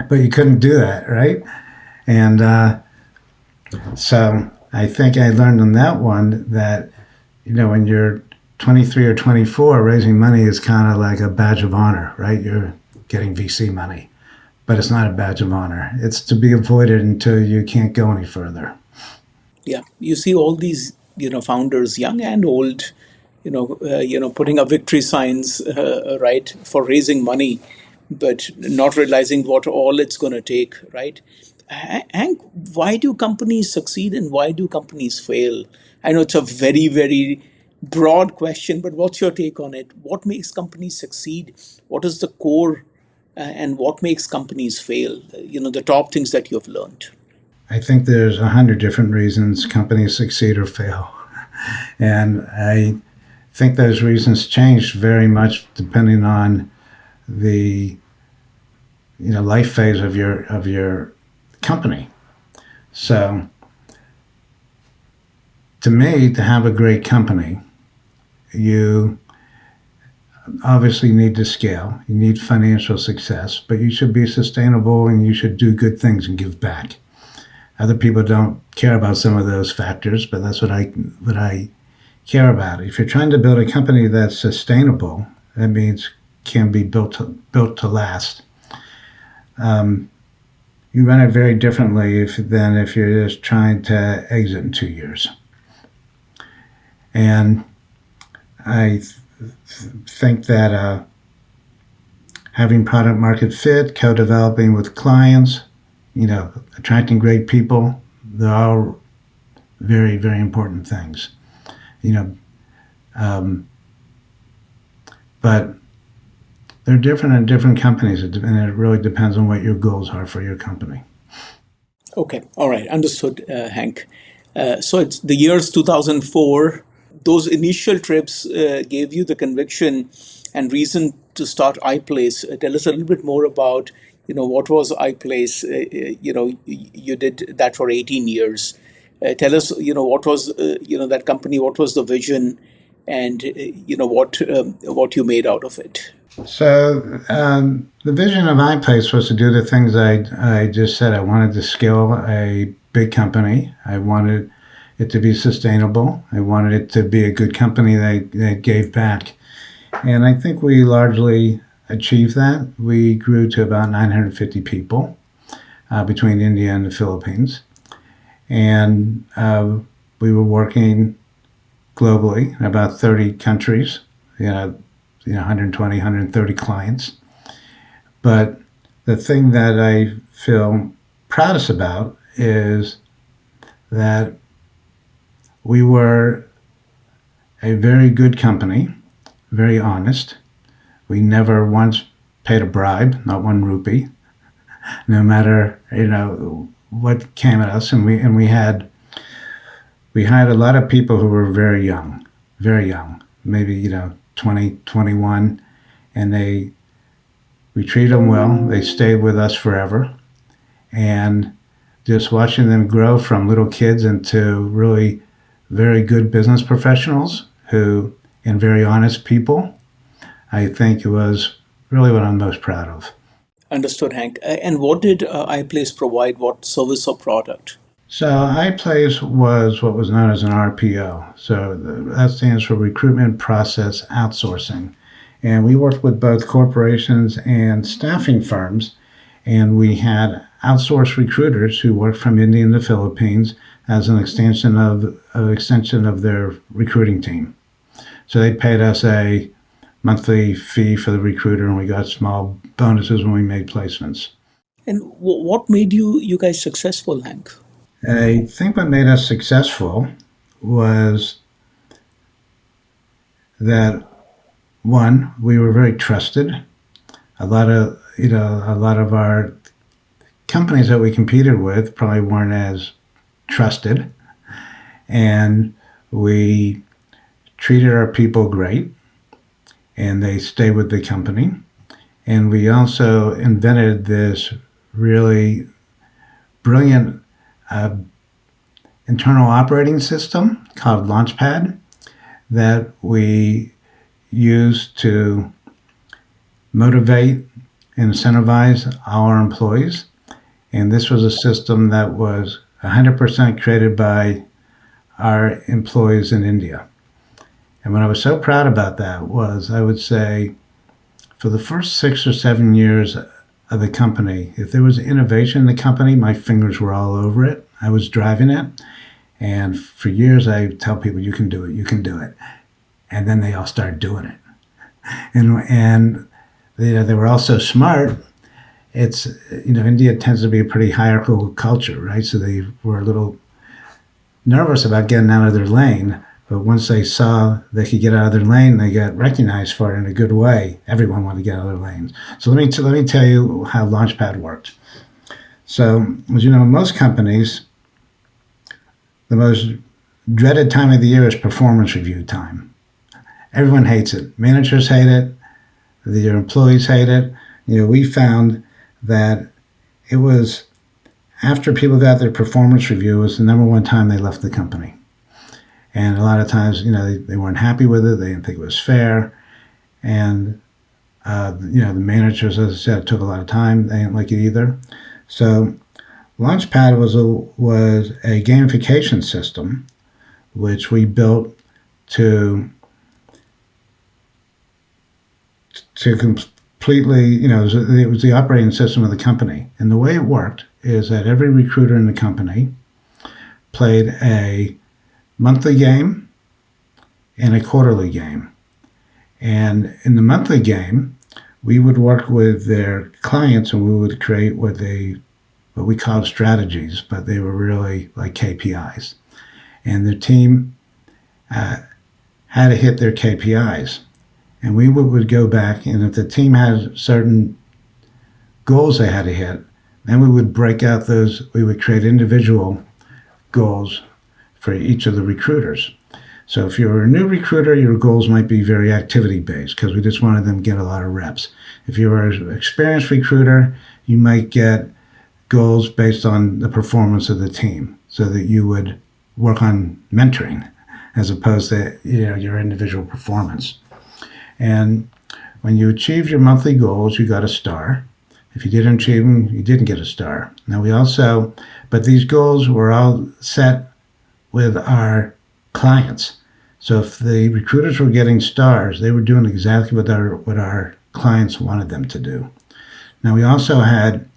But you couldn't do that, right? And so I think I learned on that one that, when you're 23 or 24, raising money is kind of like a badge of honor, right? You're getting VC money, but it's not a badge of honor. It's to be avoided until you can't go any further. Yeah, you see all these founders, young and old, putting up victory signs, right, for raising money, but not realizing what all it's going to take, right? Hank, why do companies succeed and why do companies fail? I know it's a very, very broad question, but what's your take on it? What makes companies succeed? What is the core, and what makes companies fail? The top things that you've learned. I think there's 100 different reasons companies succeed or fail. And I think those reasons change very much depending on the life phase of your company. So to me, to have a great company, you obviously need to scale. You need financial success, but you should be sustainable and you should do good things and give back. Other people don't care about some of those factors, but that's what I care about. If you're trying to build a company that's sustainable, That means can be built to last. You run it very differently than if you're just trying to exit in 2 years. And I think that having product market fit, co-developing with clients, attracting great people, they're all very, very important things. But they're different in different companies, and it really depends on what your goals are for your company. Okay, all right, understood, Hank. So it's the years 2004. Those initial trips gave you the conviction and reason to start iPlace. Tell us a little bit more about, what was iPlace? You did that for 18 years. Tell us, what was, that company? What was the vision, and what you made out of it? So the vision of iPlace was to do the things I just said. I wanted to scale a big company. I wanted it to be sustainable. I wanted it to be a good company that gave back. And I think we largely achieved that. We grew to about 950 people between India and the Philippines. And we were working globally in about 30 countries, 120, 130 clients. But the thing that I feel proudest about is that we were a very good company, very honest. We never once paid a bribe, not one rupee, no matter what came at us. And we hired a lot of people who were very young, maybe 20, 21, and we treated them well. They stayed with us forever, and just watching them grow from little kids into really very good business professionals and very honest people, I think it was really what I'm most proud of. Understood, Hank. And what did iPlace provide? What service or product? So iPlace was what was known as an RPO. So that stands for Recruitment Process Outsourcing. And we worked with both corporations and staffing firms. And we had outsourced recruiters who worked from India and the Philippines as an extension of their recruiting team. So they paid us a monthly fee for the recruiter, and we got small bonuses when we made placements. And what made you guys successful, Hank? I think what made us successful was that, one, we were very trusted. A lot of our companies that we competed with probably weren't as trusted, and we treated our people great, and they stayed with the company. And we also invented this really brilliant internal operating system called Launchpad that we used to motivate and incentivize our employees. And this was a system that was 100% created by our employees in India. And what I was so proud about that was, I would say, for the first 6 or 7 years of the company, if there was innovation in the company, my fingers were all over it. I was driving it. And for years, I tell people, you can do it, you can do it. And then they all started doing it. And they were all so smart. It's, India tends to be a pretty hierarchical culture, right? So they were a little nervous about getting out of their lane. But once they saw they could get out of their lane, they got recognized for it in a good way. Everyone wanted to get out of their lanes. So let me tell you how Launchpad worked. So, as you know, in most companies, the most dreaded time of the year is performance review time. Everyone hates it. Managers hate it. Your employees hate it. We found that it was after people got their performance review was the number one time they left the company. And a lot of times, they weren't happy with it. They didn't think it was fair. And, the managers, as I said, it took a lot of time. They didn't like it either. So Launchpad was a gamification system, which we built to to completely, it was the operating system of the company. And the way it worked is that every recruiter in the company played a monthly game and a quarterly game. And in the monthly game, we would work with their clients and we would create what we called strategies, but they were really like KPIs. And the team had to hit their KPIs. And we would go back, and if the team had certain goals they had to hit, then we would break out those, we would create individual goals for each of the recruiters. So if you're a new recruiter, your goals might be very activity-based because we just wanted them to get a lot of reps. If you were an experienced recruiter, you might get goals based on the performance of the team so that you would work on mentoring as opposed to your individual performance. And when you achieved your monthly goals, you got a star. If you didn't achieve them, you didn't get a star. Now but these goals were all set with our clients. So if the recruiters were getting stars, they were doing exactly what our clients wanted them to do. Now we also had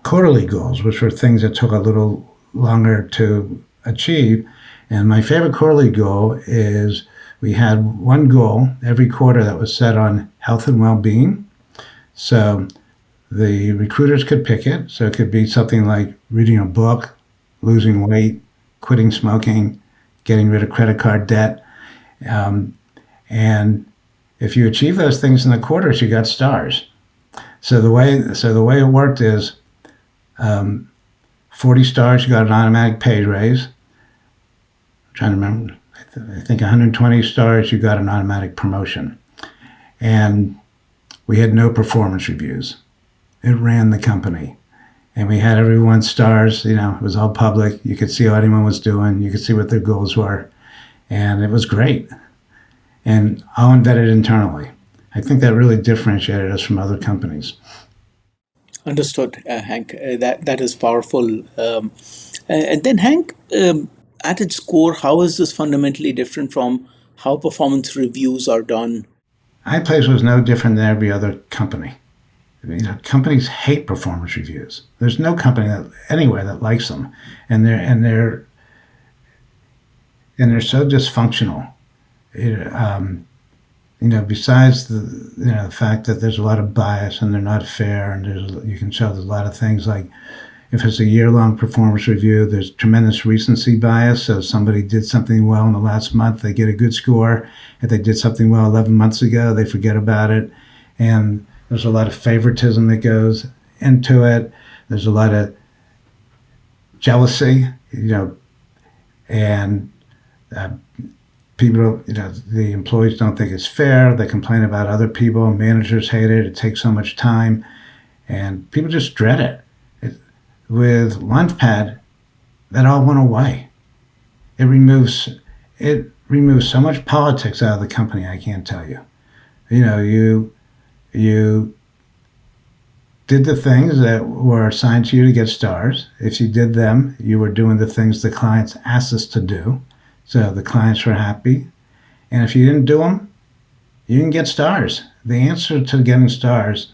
quarterly goals, which were things that took a little longer to achieve. And my favorite quarterly goal is we had one goal every quarter that was set on health and well-being. So the recruiters could pick it. So it could be something like reading a book, losing weight, quitting smoking, getting rid of credit card debt. And if you achieve those things in the quarters, you got stars. So the way it worked is 40 stars, you got an automatic pay raise. I'm trying to remember. I think 120 stars, you got an automatic promotion. And we had no performance reviews. It ran the company. And we had everyone's stars, it was all public. You could see what anyone was doing. You could see what their goals were. And it was great. And all embedded internally. I think that really differentiated us from other companies. Understood, Hank. That is powerful. And then, Hank, at its core, how is this fundamentally different from how performance reviews are done? iPlace was no different than every other company. Companies hate performance reviews. There's no company anywhere that likes them, and they're so dysfunctional. Besides the fact that there's a lot of bias and they're not fair, and you can show there's a lot of things like if it's a year-long performance review, there's tremendous recency bias. So if somebody did something well in the last month, they get a good score. If they did something well 11 months ago, they forget about it. And there's a lot of favoritism that goes into it. There's a lot of jealousy, and people, the employees don't think it's fair. They complain about other people. Managers hate it. It takes so much time. And people just dread it. With Launchpad, that all went away. It removes so much politics out of the company, I can't tell you. You did the things that were assigned to you to get stars. If you did them, you were doing the things the clients asked us to do. So the clients were happy. And if you didn't do them, you didn't get stars. The answer to getting stars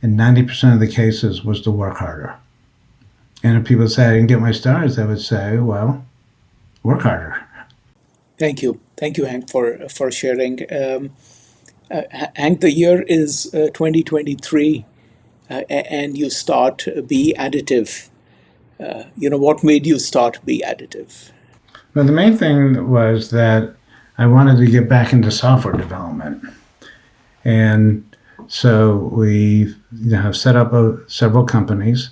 in 90% of the cases was to work harder. And if people say, I didn't get my stars, they would say, well, work harder. Thank you. Thank you, Hank, for sharing. Hank, the year is 2023, and you start BeAdditive. What made you start BeAdditive? Well, the main thing was that I wanted to get back into software development. And so we have set up several companies.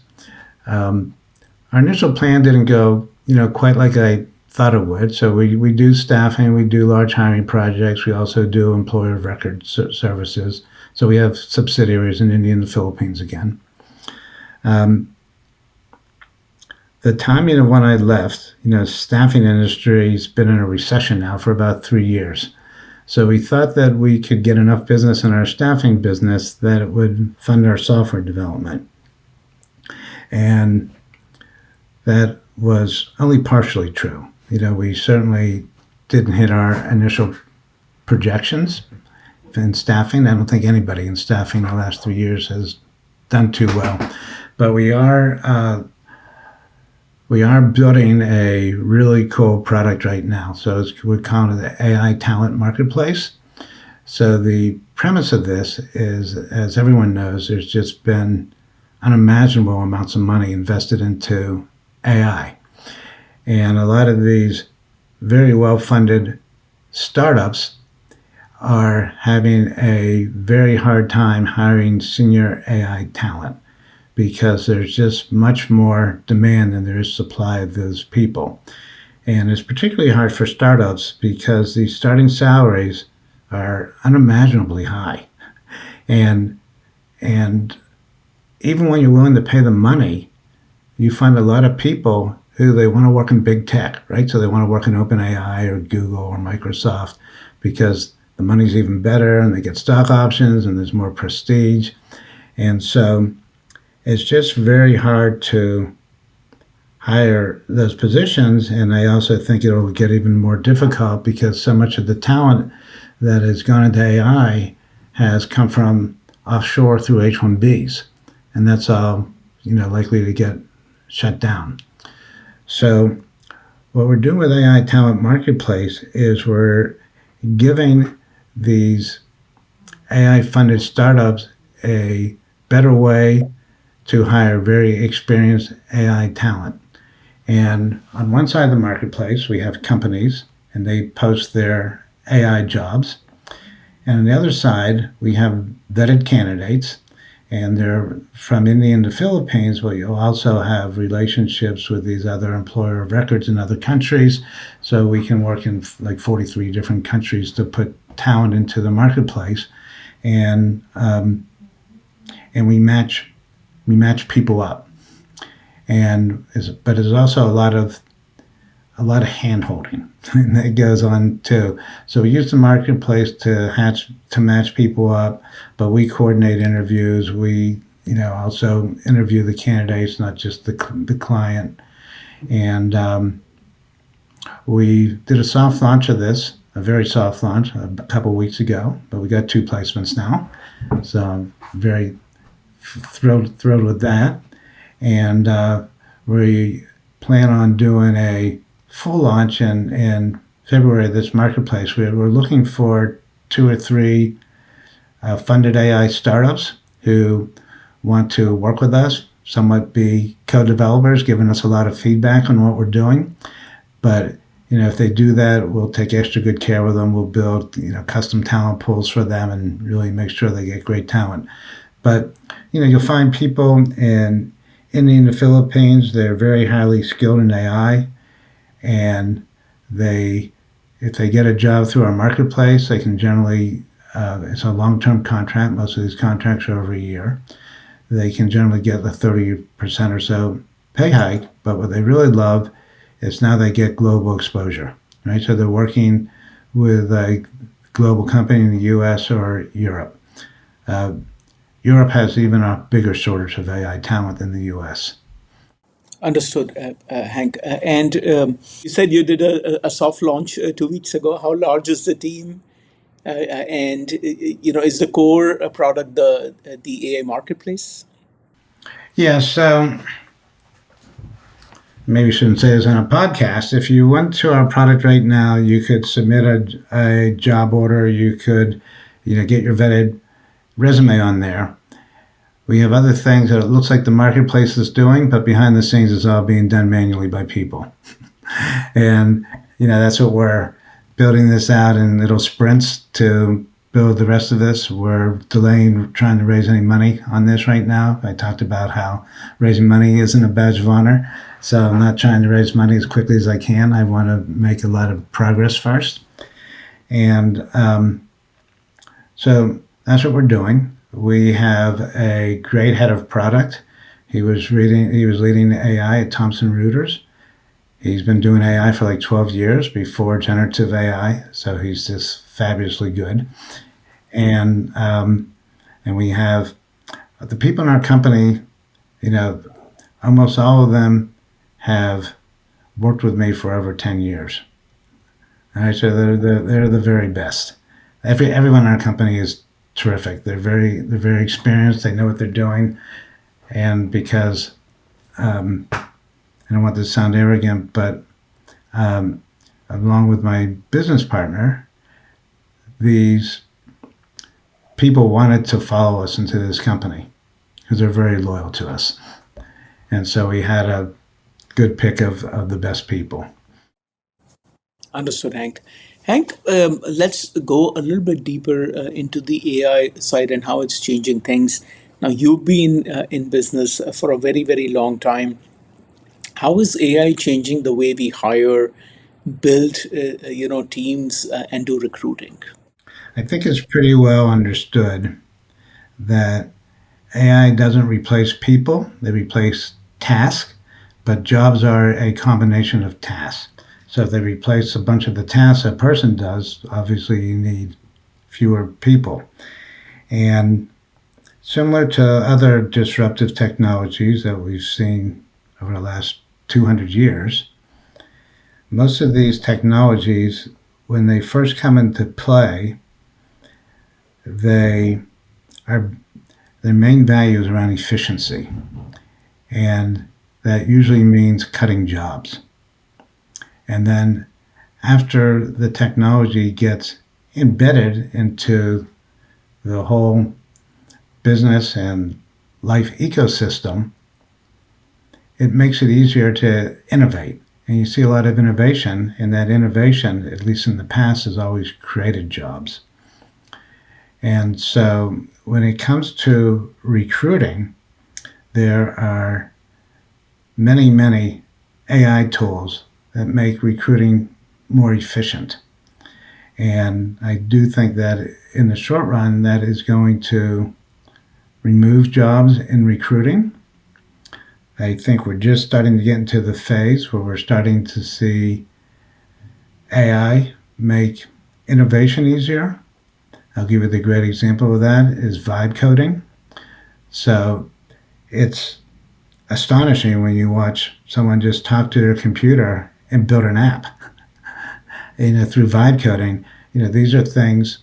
Our initial plan didn't go, quite like I thought it would. So we do staffing, we do large hiring projects. We also do employer of record services. So we have subsidiaries in India and the Philippines again. The timing of when I left, staffing industry's been in a recession now for about 3 years. So we thought that we could get enough business in our staffing business that it would fund our software development. And that was only partially true. We certainly didn't hit our initial projections. in staffing. I don't think anybody in staffing in the last 3 years has done too well. But we are building a really cool product right now. So we're calling it the AI Talent Marketplace. So the premise of this is, as everyone knows, there's just been unimaginable amounts of money invested into AI. And a lot of these very well-funded startups are having a very hard time hiring senior AI talent because there's just much more demand than there is supply of those people. And it's particularly hard for startups because the starting salaries are unimaginably high. And even when you're willing to pay the money, you find a lot of people who they want to work in big tech, right? So they want to work in OpenAI or Google or Microsoft because the money's even better and they get stock options and there's more prestige. And so it's just very hard to hire those positions. And I also think it'll get even more difficult because so much of the talent that has gone into AI has come from offshore through H-1Bs. And that's all, likely to get shut down. So what we're doing with AI Talent Marketplace is we're giving these AI-funded startups a better way to hire very experienced AI talent. And on one side of the marketplace, we have companies, and they post their AI jobs. And on the other side, we have vetted candidates, and they're from India and the Philippines, but you'll also have relationships with these other employer of records in other countries. So we can work in like 43 different countries to put talent into the marketplace. And we match people up. But there's also a lot of hand holding that goes on too. So we use the marketplace to match people up, but we coordinate interviews. We also interview the candidates, not just the client. And we did a soft launch of this, a very soft launch, a couple of weeks ago. But we got 2 placements now, so I'm very thrilled with that. And we plan on doing a full launch in February of this marketplace. We're looking for 2 or 3 funded AI startups who want to work with us, somewhat be co-developers, giving us a lot of feedback on what we're doing. But if they do that, we'll take extra good care of them. We'll build custom talent pools for them and really make sure they get great talent. But you'll find people in India and the Philippines. They're very highly skilled in AI, and if they get a job through our marketplace, they can generally, it's a long-term contract. Most of these contracts are over a year. They can generally get a 30% or so pay hike, but what they really love is now they get global exposure, right? So they're working with a global company in the US or Europe. Europe has even a bigger shortage of AI talent than the US. Understood, Hank. And you said you did a soft launch 2 weeks ago. How large is the team? And is the core product the AI marketplace? Yeah, so maybe I shouldn't say this on a podcast. If you went to our product right now, you could submit a job order. You could get your vetted resume on there. We have other things that it looks like the marketplace is doing, but behind the scenes it's all being done manually by people. And that's what we're building this out in little sprints to build the rest of this. We're delaying trying to raise any money on this right now. I talked about how raising money isn't a badge of honor, so I'm not trying to raise money as quickly as I can. I want to make a lot of progress first. And so that's what we're doing. We have a great head of product. He was leading AI at Thomson Reuters. He's been doing AI for like 12 years before generative AI, so he's just fabulously good. And we have the people in our company, almost all of them have worked with me for over 10 years. All right, so they're the very best. Everyone in our company is terrific. They're very experienced. They know what they're doing, and because I don't want this to sound arrogant, but um, along with my business partner, these people wanted to follow us into this company because they're very loyal to us, and so we had a good pick of the best people. Understood, Hank. Hank, let's go a little bit deeper into the AI side and how it's changing things. Now, you've been in business for a very, very long time. How is AI changing the way we hire, build, teams, and do recruiting? I think it's pretty well understood that AI doesn't replace people, they replace tasks, but jobs are a combination of tasks. So if they replace a bunch of the tasks a person does, obviously you need fewer people. And similar to other disruptive technologies that we've seen over the last 200 years, most of these technologies, when they first come into play, they are their main value is around efficiency, and that usually means cutting jobs. And then after the technology gets embedded into the whole business and life ecosystem, it makes it easier to innovate. And you see a lot of innovation, and that innovation, at least in the past, has always created jobs. And so when it comes to recruiting, there are many, many AI tools that make recruiting more efficient. And I do think that in the short run, that is going to remove jobs in recruiting. I think we're just starting to get into the phase where we're starting to see AI make innovation easier. I'll give you the great example of that is vibe coding. So it's astonishing when you watch someone just talk to their computer and build an app. Through vibe coding, these are things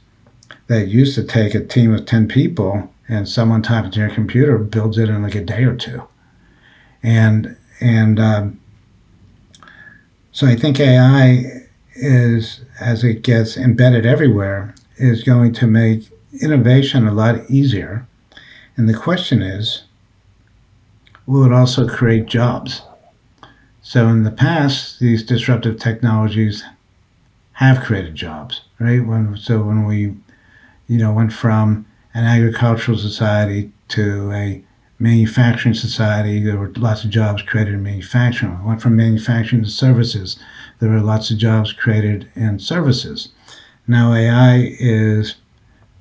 that used to take a team of 10 people, and someone talking to their computer builds it in like a day or two. And so I think AI is, as it gets embedded everywhere, is going to make innovation a lot easier. And the question is, will it also create jobs? So in the past, these disruptive technologies have created jobs, right? When we, went from an agricultural society to a manufacturing society, there were lots of jobs created in manufacturing. We went from manufacturing to services. There were lots of jobs created in services. Now AI is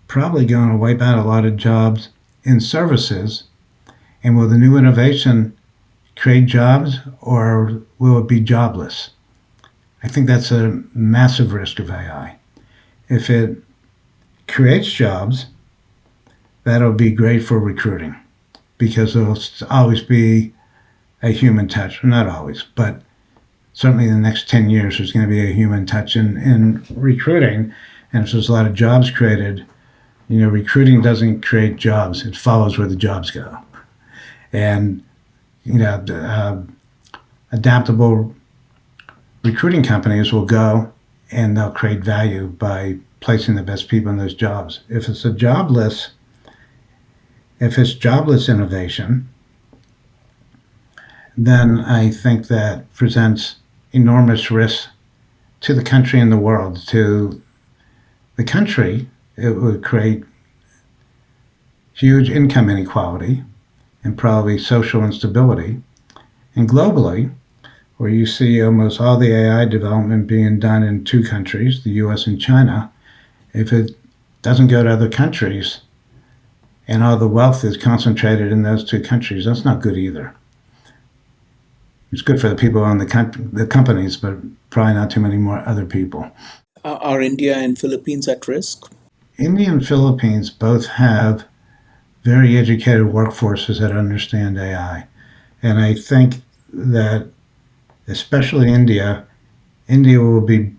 probably going to wipe out a lot of jobs in services. And will the new innovation create jobs, or will it be jobless? I think that's a massive risk of AI. If it creates jobs, that'll be great for recruiting because there'll always be a human touch. Not always, but certainly in the next 10 years, there's going to be a human touch in recruiting. And if there's a lot of jobs created, recruiting doesn't create jobs. It follows where the jobs go. And, adaptable recruiting companies will go and they'll create value by placing the best people in those jobs. If it's jobless innovation, then I think that presents enormous risks to the country and the world. To the country, it would create huge income inequality and probably social instability. And globally, where you see almost all the AI development being done in two countries, the US and China, if it doesn't go to other countries and all the wealth is concentrated in those two countries, that's not good either. It's good for the people on the companies, but probably not too many more other people. Are India and Philippines at risk? India and Philippines both have very educated workforces that understand AI. And I think that especially India will be,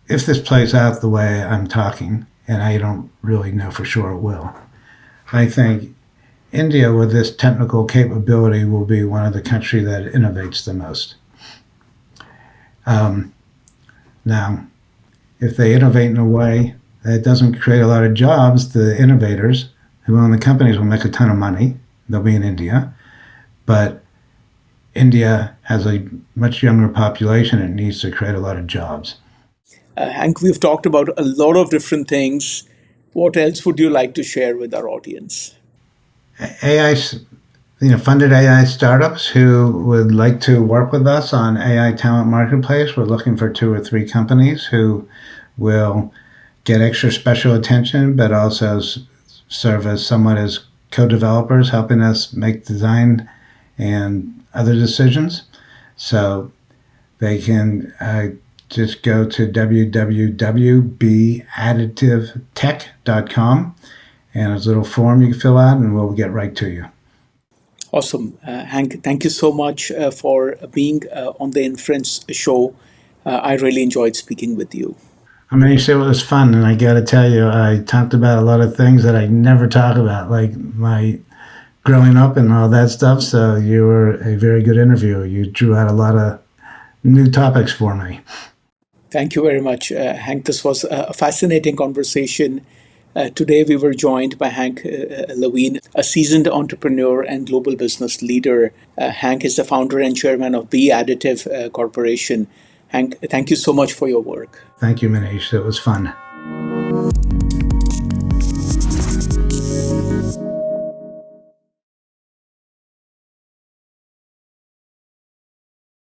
if this plays out the way I'm talking, and I don't really know for sure it will. I think India, with this technical capability, will be one of the countries that innovates the most. Now, if they innovate in a way that doesn't create a lot of jobs, the innovators who own the companies will make a ton of money. They'll be in India. But India has a much younger population. It needs to create a lot of jobs. Hank, we've talked about a lot of different things. What else would you like to share with our audience? AI, funded AI startups who would like to work with us on AI Talent Marketplace. We're looking for 2 or 3 companies who will get extra special attention, but also serve as somewhat as co-developers, helping us make design and other decisions. So they can just go to www.beadditivetech.com, and there's a little form you can fill out, and we'll get right to you. Awesome. Hank, thank you so much for being on the Inference Show. I really enjoyed speaking with you. I mean, it was fun, and I got to tell you, I talked about a lot of things that I never talk about, like my growing up and all that stuff. So you were a very good interviewer. You drew out a lot of new topics for me. Thank you very much, Hank. This was a fascinating conversation. Today, we were joined by Hank Levine, a seasoned entrepreneur and global business leader. Hank is the founder and chairman of BeAdditive Corporation. Hank, thank you so much for your work. Thank you, Manish. It was fun.